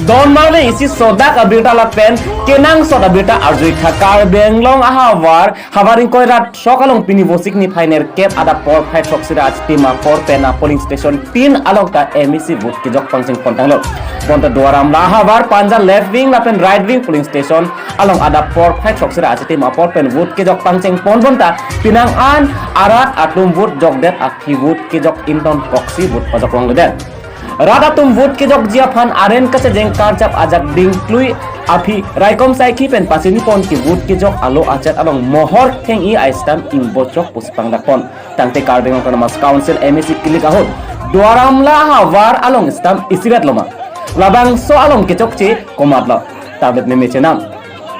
Don Marle isi sodak abirta lapen kenang soda abirta arjui thakar benglong ahawar hawaring koirat sokalong pini bosik ni phainer kep ada por phai thoksira tima por pena polling station 3 along ta MEC booth ki jok pangsing pontanglo bonta duaram la hawar panja left wing lapen right wing polling station along ada por phai thoksira tima por pen booth ki jok pangsing pon bonta pinang an arat atum booth jok det akhi booth ki jok inton koksi booth pajok long den Rada tum vote ke jok jia phan aren ka se jeng karjap ajak ding klui api raikom sai ki pen pasini pon ki vote ke jok alo achat along mohor theng I aistam ing bocok puspang dakon tangte karbeng kon mas council MEC kilik ahot duaramla hawar along stam isirat loma labang so along ke jok che komatla tablet me mechenam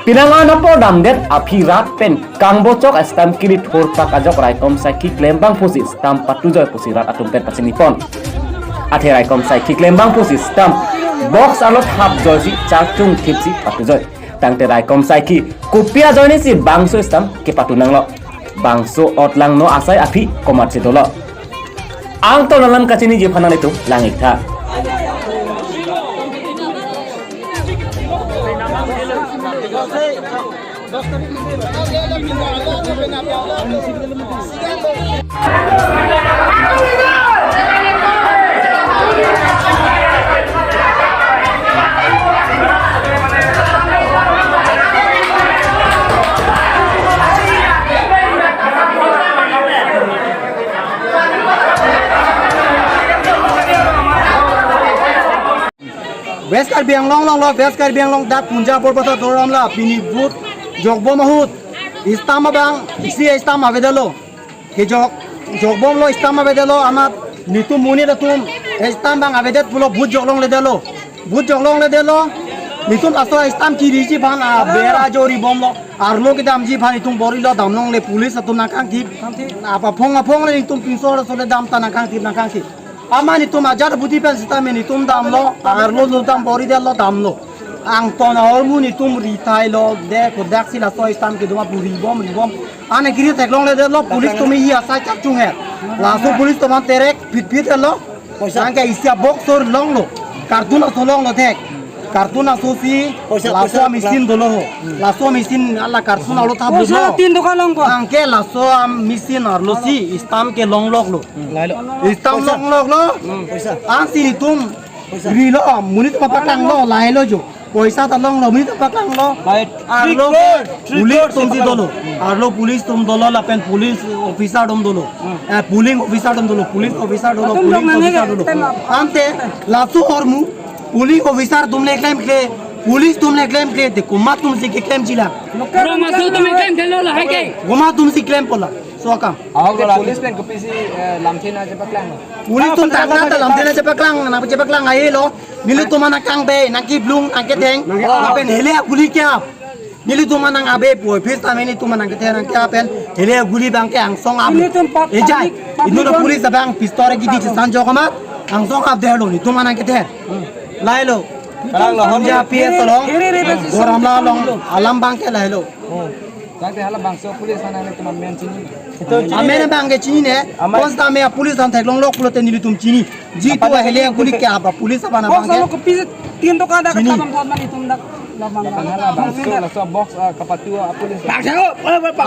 pinangan apo damdet api rat pen kang bocok astam kilit hor pak ajok raikom sai ki klembang pusi stam patujoy pusirat atum pen pasini pon Atherai kom sai kiklembang pusi stamp box alot hap joisi chakchung thipsi patujoi tangte rai kom sai ki kupia joini si bangso stamp ke patunang lo bangso otlang no asai api komat si dolo ang to nalam kachini je phanan itu langik tha West Karbiang long lo West Karbiang long dat punja por bata toram la pini but jogbo mahut istama bang isi istama vedalo ke jogbom lo istama vedalo amat nitu muni datum istam bang avedet pulo but joglong le dalo but joglong le dalo nitum aso istam ki riji ban a bera jori bom lo arlo ke dam ji ban itum bori lo damnong le police atum nakang ki apa phong le itum pinso so le dam tanakang ki Aman itu majar budi pen sitamen itu damlo arlo lo dam bori dalo damlo ang ton hormun itu ritai lo de kodak sila so istam ke dua buri bom ane kiri teklong le dalo pulis tumi hi asa chakchung hai langsung pulis toman terek pit lo sang ke isia boxer long lo kartuna tolong lo tek kartuna sosi laso mesin dolo ho laso mesin alla kartuna lo ta bulo tin dokan long ko angke laso mesin arlo si istam ke long lok lo istam long lok lo ang si tum rilo munit papakang lo lai lo jo poisa ta long lo munit papakang lo arlo pulis tum si dolo arlo pulis tum dolo la pen pulis officer dom dolo puling officer dom dolo pulis officer dolo ante laso hormu police officer तुमने claim किए police तुमने claim किए थे गुमा तुमसे के claim चिला गुमा तुमसे क्लेम पोला सो काम पुलिस ने कपिसी लामथेना जपकलांग पुलिस तुम ताकना त लामथेना जपकलांग ना जपकलांग आए लो निलु तुमना कांग बे नाकी ब्लूंग आके थेंग पेन हेले पुलिस क्या निलु तुमना आबे पोय फिर तामेनी तुमना के थेंग क्या पेन हेले गुली बांग के आंसोंग आब ए जाय इनु पुलिस बांग पिस्तौल की दी सांजो कमा आंसोंग आब देलो नि तुमना के थे लाइलो कलांग लो हम जा पीए सलोंग गोरमला लोंग आलम बांग के लाइलो जाते हाला बांग सो पुलिस आना ने तुम मेन चिनी आमेने बांग के चिनी ने कोस्ता में पुलिस हम थेलोंग लोग पुलते निलि तुम चिनी जी तो हेले गुली क्या बा पुलिस बना बांग के को पीस तीन तो कादा कम थोन मानी तुम दा हाला बांग सो ला सो बॉक्स कपतुआ पुलिस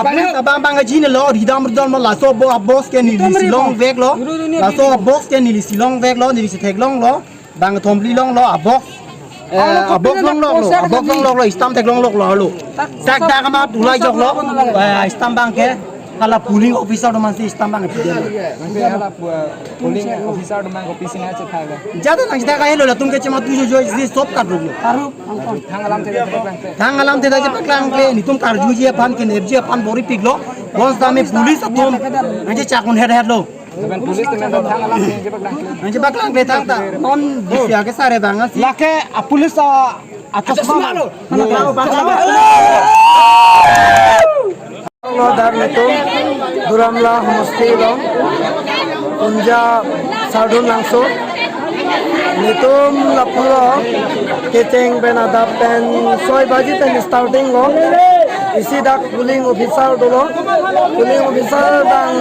पुलिस बांग के चिनी लो रिदम म ला सो बॉक्स के निलि सिलोंग वेग लो ला सो बॉक्स के निलि सिलोंग वेग लो निलि थेलोंग लो bang thomli long lo abok long lo istam tek long lo sak da kama tulai jok lo istam bang ke kalau polling officer itu masih istambang itu dia. Nanti hala polling officer dengan office ini aja thaga. Jadi nang kita kaya lo, tuh kecuma tujuh jual ini stop kan dulu. Thang alam tidak terang. Tanggalam tidak cepat langkle, ini tuh karju dia pan kinerja pan bori piglo, bos kami polis atau nanti cakun head lo. Dengan polis dengan thang alam yang cepat lang. Nanti bak langkle tang tak, non dia ke sare banget sih. Lake polis atas mana? Allah dari itu duramlah mesti lo, punjab sadun langsung. Nitum lapuro kiteng benada pen soy baji ten starting lo isi dak polling officer dulu polling officer dan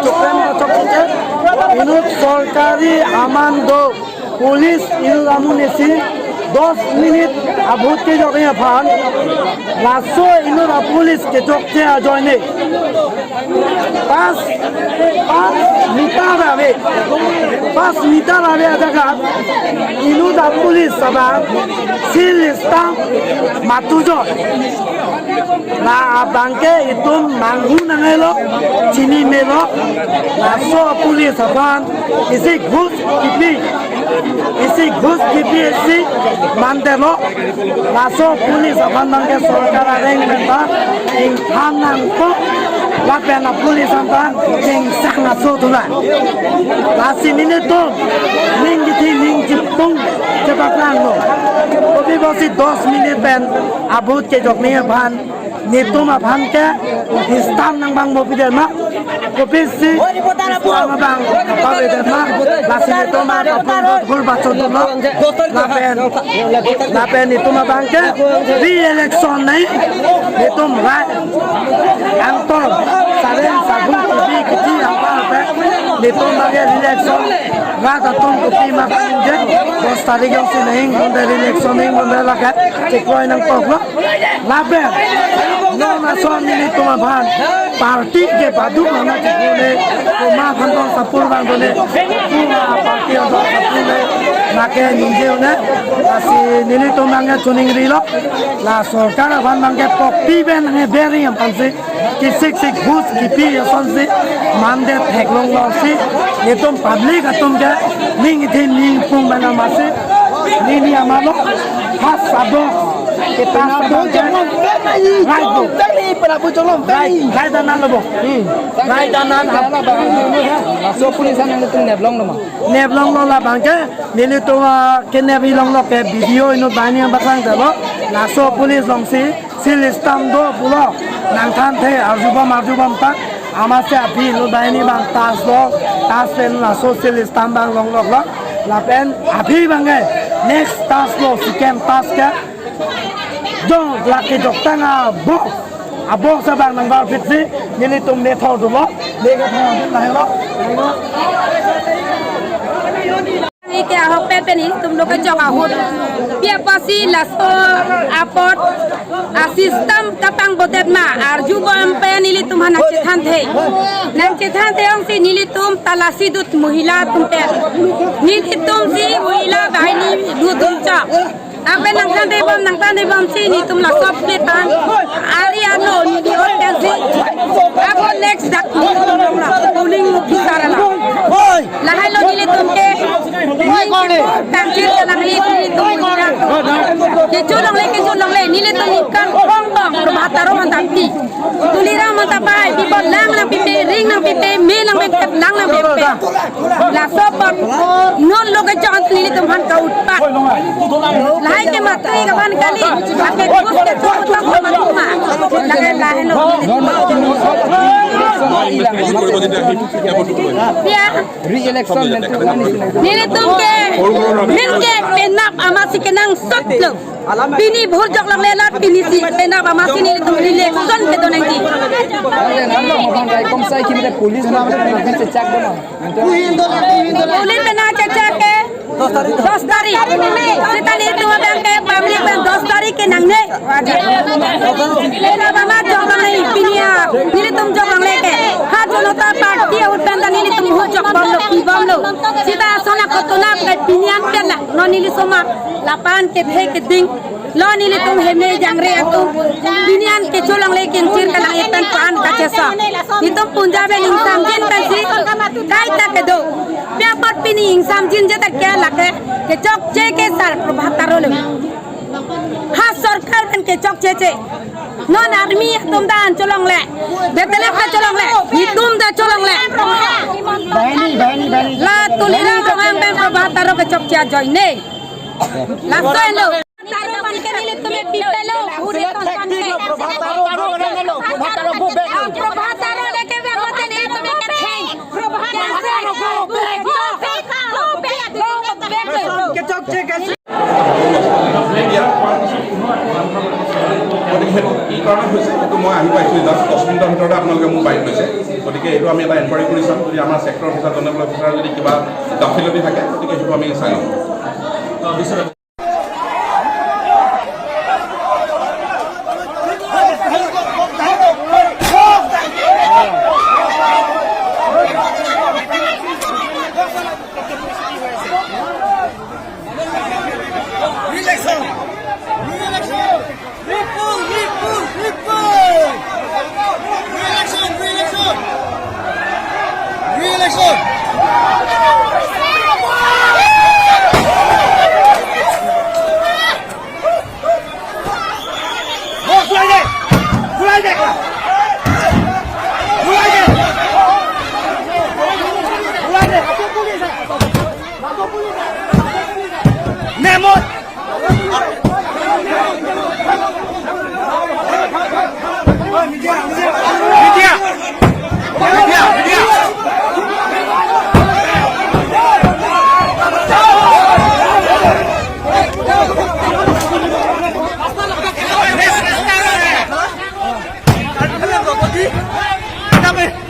cukup macam inut sorkari aman do polis inut amunisi 10 minit abut ke joknya pan lasso inut polis ke joknya joine pas mita rabe adalah inut polis sabang sil stamp matujo la bangke itu manggu nangelo cini melo lasso polis sabang isi kipi isi mantelo lasso polis sabang bangke sorkar areng member ing hanang ko lapen polis sabang ing sangat sotulan lasi minit tu ning jipung cepat langlo tapi masih 10 minit pen abut ke joknya ban nitum abhan ke istam nang bang mopi derma kopi si istam bang kapabe derma lasi nitum abhan gul bacot dulu lapen nitum abhan ke re-election nahi nitum rai antor saren sagu kopi kecil apa nitum bagi re-election rat atum kopi makan je 10 tarik yang si nahi gunde re-election nahi gunde lakat cekoi nang poklo lapen no nason ini cuma bahan parti ke badu mana cekune cuma kantong sapur bang done cuma parti untuk sapune make ninjeune kasih nili tumangnya tuning rilo la sorkar ban mangke pokpi ben nge beri yang pansi kisik bus kipi ya sonsi mande theklong losi nitum public atum ke ning ithin ning pung bana masi nini amalo has sabo kita Rai danan lobo. Rai danan So polisan yang itu neblong nama. neblong lo la bangke nili to kene bilong lo ke video ino bani yang bakang dalo laso polis long si sil stam do pulo nang than the arjubam tak amase api lo bani bang tas pen laso sil stam bang long lo la pen api bange next tas lo sikem tas ke dong laki dokter box abok sabang nang bar pitsi nili tum ne thau dulu lega thau lahe lo के होपे पे नहीं तुम लोग के जगह हो पिया Pasi लास्तो आपट system कपांग बोतेत मा आरजू बम पे नीली तुम नचेथान थे अंसी नीली तुम तलाशी दूत महिला तुम पे नीली तुम सी महिला भाईनी दूत तुम चा apa nangtan debam sini tum la sop petan ariano ni organsi ako next dak polling officer la hello ni tum ke tangkir kana ni tum ke chulong le ni tum kan bong bataro mantapti tulira mantapai bibot lang pipe ring nang pipe me nang pipe lang nang pipe la sop non loge chant ni tum han ka utpat lain ke matri kapan kali pakai bus ke tukang rumah lain lo ya Re-election nili tumke minke penap amasi kenang sotlo bini bhur jok lang lelat bini si penap amasi nili tum election ke donang di Kom sai kimi police na nanti cecak dong. boleh pena cecak ke 10 tarik kita ni tu abang ke public ban 10 tarik ke nang ne lena mama jok lang ni pinia nili tum jok lang leke ha jonota party out ban nili tum ho jok bom lo sita sona kotona ke pinian pela no nili soma lapan ke the ke ding lo nili tum heme jangre atum pinian ke cholang leke cir kana ipan pan kacesa Itu Punjab yang insam jin pensi kai tak kedo. Piapot pini insam jin je tak kya lake ke chok che ke sal prabhat tarole. Ha sarkar ben ke chok che che. Non army tum dan cholong le. Betele ka cholong le. Hitum da cholong le. La tulira kang ben prabhat taro ke chok cha join ne. La soelo. Taro ban ke nile tume pipelo pure konsan ke. Prabhat taro leke begote ne tume ke theng. Prabhat taro go back. Ke chok che ke গতিকে সেইটো কি কাৰণে হৈছে সেইটো মই আহি পাইছোঁ just 10 মিনিটৰ ভিতৰতে আপোনালোকে মোক বাইক লৈছে গতিকে এইটো আমি এটা এনকুৱাৰী কৰি চাম যদি আমাৰ ছেক্টৰ অফিচাৰ জনেবল অফিচাৰ যদি কিবা গাফিলতি থাকে গতিকে সেইটো আমি চাই ল'ম Dame.